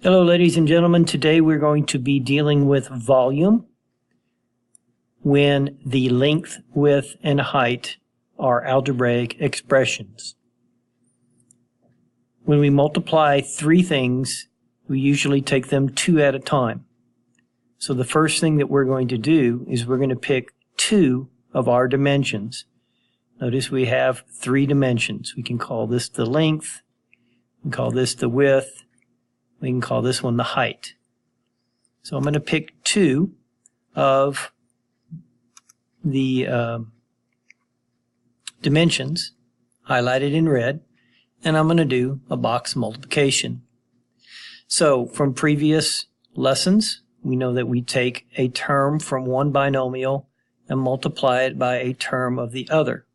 Hello ladies and gentlemen, today we're going to be dealing with volume when the length, width, and height are algebraic expressions. When we multiply three things, we usually take them two at a time. So the first thing that we're going to do is we're going to pick two of our dimensions. Notice we have three dimensions. We can call this the length, we can call this the width, we can call this one the height. So I'm going to pick two of the dimensions highlighted in red, and I'm going to do a box multiplication. So from previous lessons, we know that we take a term from one binomial and multiply it by a term of the other,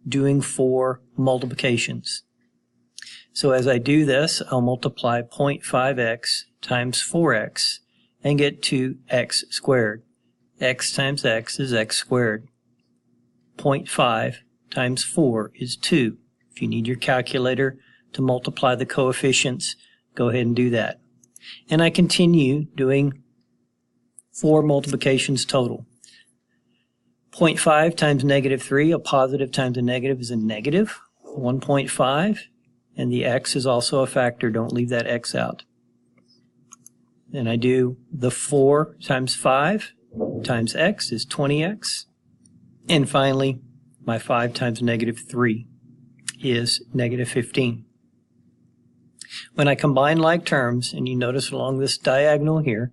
doing four multiplications. So as I do this, I'll multiply 0.5x times 4x and get to x squared. X times x is x squared. 0.5 times 4 is 2. If you need your calculator to multiply the coefficients, go ahead and do that. And I continue doing four multiplications total. 0.5 times negative 3, a positive times a negative is a negative. 1.5. And the x is also a factor. Don't leave that x out. Then I do the 4 times 5 times x is 20x. And finally, my 5 times negative 3 is negative 15. When I combine like terms, and you notice along this diagonal here,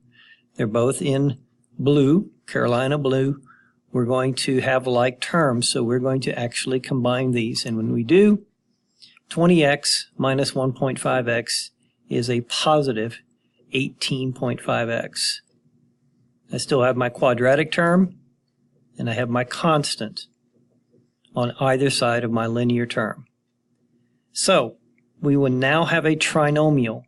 they're both in blue, Carolina blue, we're going to have like terms, so we're going to actually combine these. And when we do, 20x minus 1.5x is a positive 18.5x. I still have my quadratic term, and I have my constant on either side of my linear term. So, we will now have a trinomial.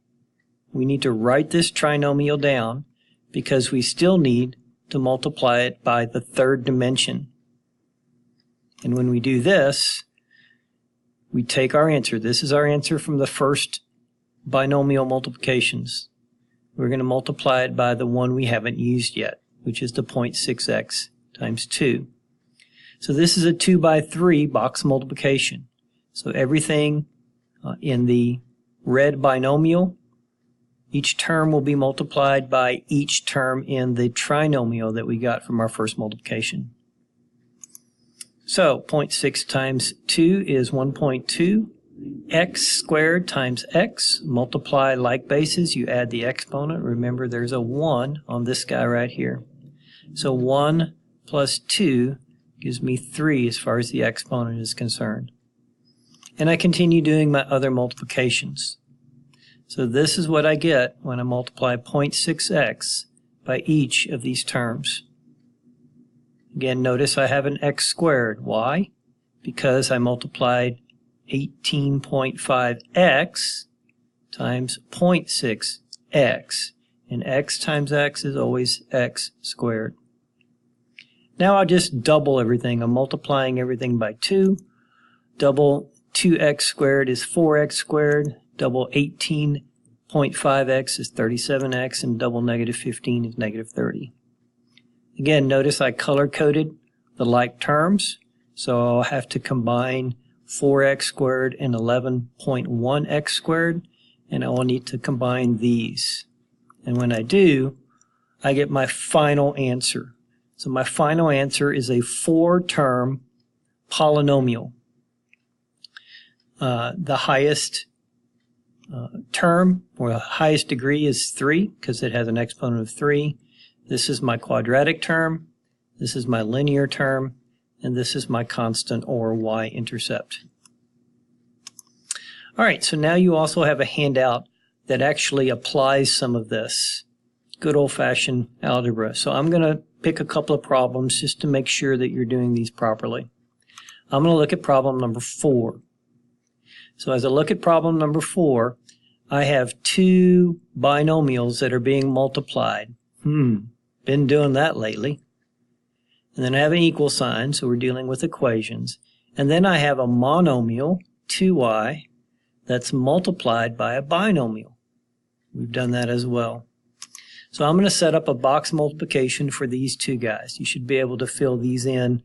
We need to write this trinomial down because we still need to multiply it by the third dimension. And when we do this, we take our answer. This is our answer from the first binomial multiplications. We're going to multiply it by the one we haven't used yet, which is the 0.6x times 2. So this is a 2 by 3 box multiplication. So everything in the red binomial, each term will be multiplied by each term in the trinomial that we got from our first multiplication. So 0.6 times 2 is 1.2. X squared times x. Multiply like bases. You add the exponent. Remember there's a 1 on this guy right here. So 1 plus 2 gives me 3 as far as the exponent is concerned. And I continue doing my other multiplications. So this is what I get when I multiply 0.6x by each of these terms. Again, notice I have an x squared. Why? Because I multiplied 18.5x times 0.6x. And x times x is always x squared. Now I'll just double everything. I'm multiplying everything by 2. Double 2x squared is 4x squared. Double 18.5x is 37x. And double negative 15 is negative 30. Again, notice I color-coded the like terms, so I'll have to combine 4x squared and 11.1x squared, and I will need to combine these. And when I do, I get my final answer. So my final answer is a 4-term polynomial. The highest term, or the highest degree, is 3, because it has an exponent of 3. This is my quadratic term, this is my linear term, and this is my constant or y-intercept. All right, so now you also have a handout that actually applies some of this good old-fashioned algebra. So I'm going to pick a couple of problems just to make sure that you're doing these properly. I'm going to look at problem number 4. So as I look at problem number 4, I have two binomials that are being multiplied. Been doing that lately. And then I have an equal sign, so we're dealing with equations. And then I have a monomial, 2y, that's multiplied by a binomial. We've done that as well. So I'm going to set up a box multiplication for these two guys. You should be able to fill these in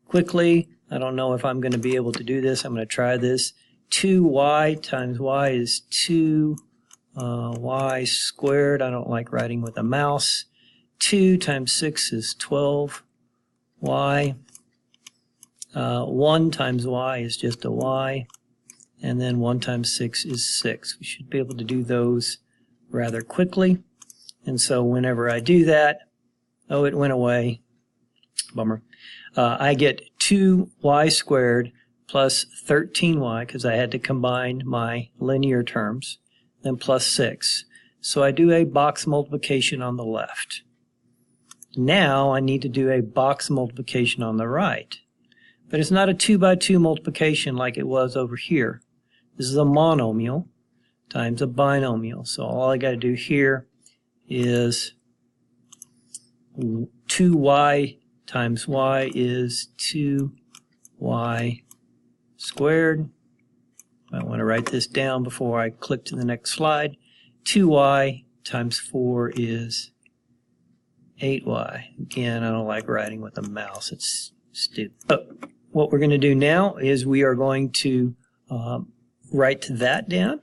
quickly. I don't know if I'm going to be able to do this. I'm going to try this. 2y times y is 2y squared. I don't like writing with a mouse. 2 times 6 is 12y. 1 times y is just a y. And then 1 times 6 is 6. We should be able to do those rather quickly. And so whenever I do that, oh, it went away. Bummer. I get 2y squared plus 13y, because I had to combine my linear terms, then plus 6. So I do a box multiplication on the left. Now I need to do a box multiplication on the right. But it's not a 2 by 2 multiplication like it was over here. This is a monomial times a binomial. So all I got to do here is 2y times y is 2y squared. I want to write this down before I click to the next slide. 2y times 4 is 8y. Again, I don't like writing with a mouse. It's stupid. But what we're going to do now is we are going to write that down.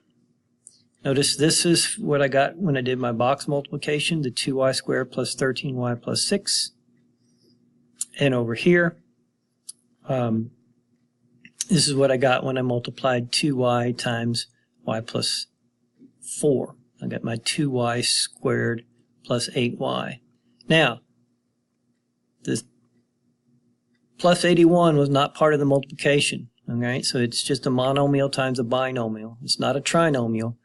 Notice this is what I got when I did my box multiplication, the 2y squared plus 13y plus 6. And over here, this is what I got when I multiplied 2y times y plus 4. I got my 2y squared plus 8y. Now, this plus 81 was not part of the multiplication. Okay, so it's just a monomial times a binomial. It's not a trinomial.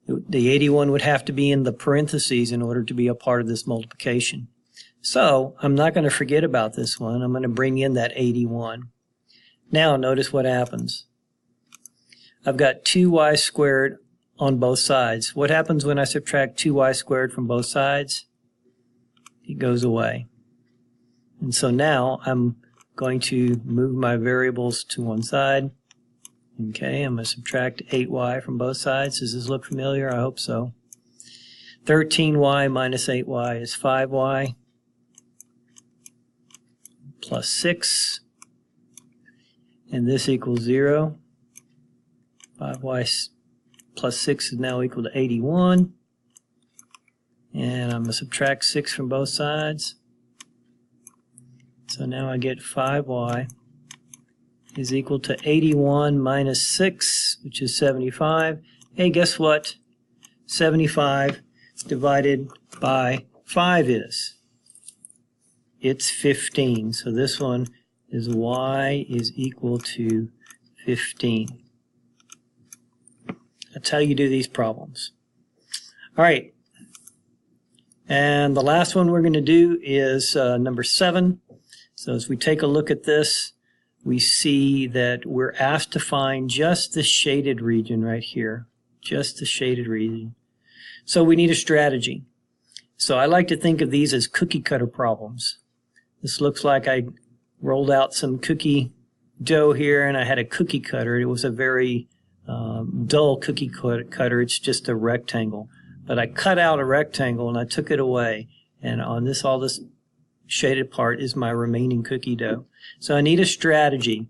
The 81 would have to be in the parentheses in order to be a part of this multiplication. So I'm not going to forget about this one. I'm going to bring in that 81. Now notice what happens. I've got 2y squared on both sides. What happens when I subtract 2y squared from both sides? It goes away. And so now I'm going to move my variables to one side. Okay, I'm going to subtract 8y from both sides. Does this look familiar? I hope so. 13y minus 8y is 5y plus 6. And this equals 0. 5y plus 6 is now equal to 81. And I'm going to subtract 6 from both sides. So now I get 5y is equal to 81 minus 6, which is 75. Hey, guess what? 75 divided by 5 is? It's 15. So this one is y is equal to 15. That's how you do these problems. All right. And the last one we're going to do is number 7. So as we take a look at this, we see that we're asked to find just the shaded region right here, just the shaded region. So we need a strategy. So I like to think of these as cookie cutter problems. This looks like I rolled out some cookie dough here and I had a cookie cutter. It was a very dull cookie cutter. It's just a rectangle. But I cut out a rectangle and I took it away. And on this, all this shaded part is my remaining cookie dough. So I need a strategy.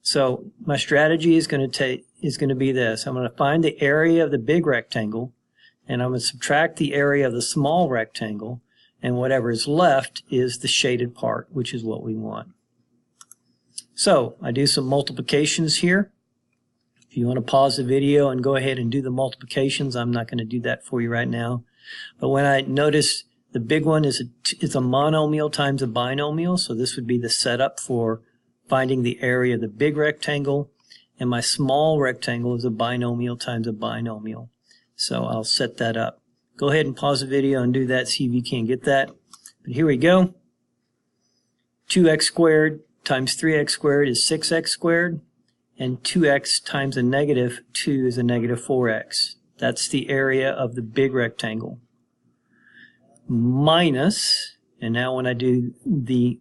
So my strategy is going to be this. I'm going to find the area of the big rectangle, and I'm going to subtract the area of the small rectangle, and whatever is left is the shaded part, which is what we want. So I do some multiplications here. If you want to pause the video and go ahead and do the multiplications, I'm not going to do that for you right now. But when I notice the big one is a monomial times a binomial, so this would be the setup for finding the area of the big rectangle, and my small rectangle is a binomial times a binomial. So I'll set that up. Go ahead and pause the video and do that, see if you can get that. But here we go. 2x squared times 3x squared is 6x squared, and 2x times a negative 2 is a negative 4x. That's the area of the big rectangle. Minus, and now when I do the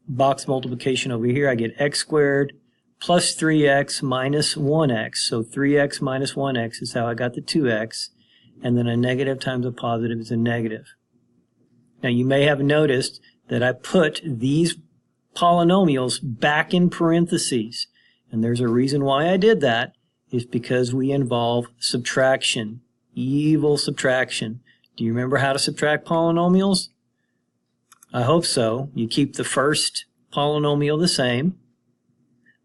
box multiplication over here, I get x squared plus 3x minus 1x. So 3x minus 1x is how I got the 2x. And then a negative times a positive is a negative. Now you may have noticed that I put these polynomials back in parentheses. And there's a reason why I did that, is because we involve subtraction, evil subtraction. Do you remember how to subtract polynomials? I hope so. You keep the first polynomial the same.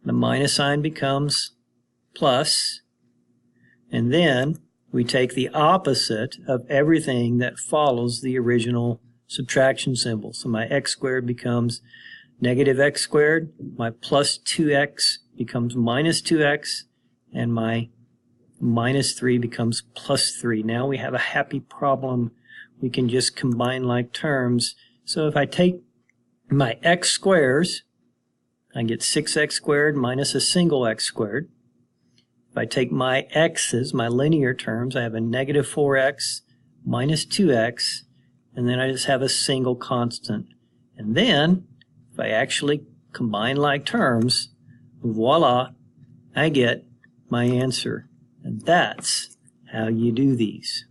The minus sign becomes plus. And then we take the opposite of everything that follows the original subtraction symbol. So my x squared becomes negative x squared. My plus 2x becomes minus 2x. And my minus 3 becomes plus 3. Now we have a happy problem. We can just combine like terms. So if I take my x squares, I get 6x squared minus a single x squared. If I take my x's, my linear terms, I have a negative 4x minus 2x, and then I just have a single constant. And then, if I actually combine like terms, voila, I get my answer. And that's how you do these.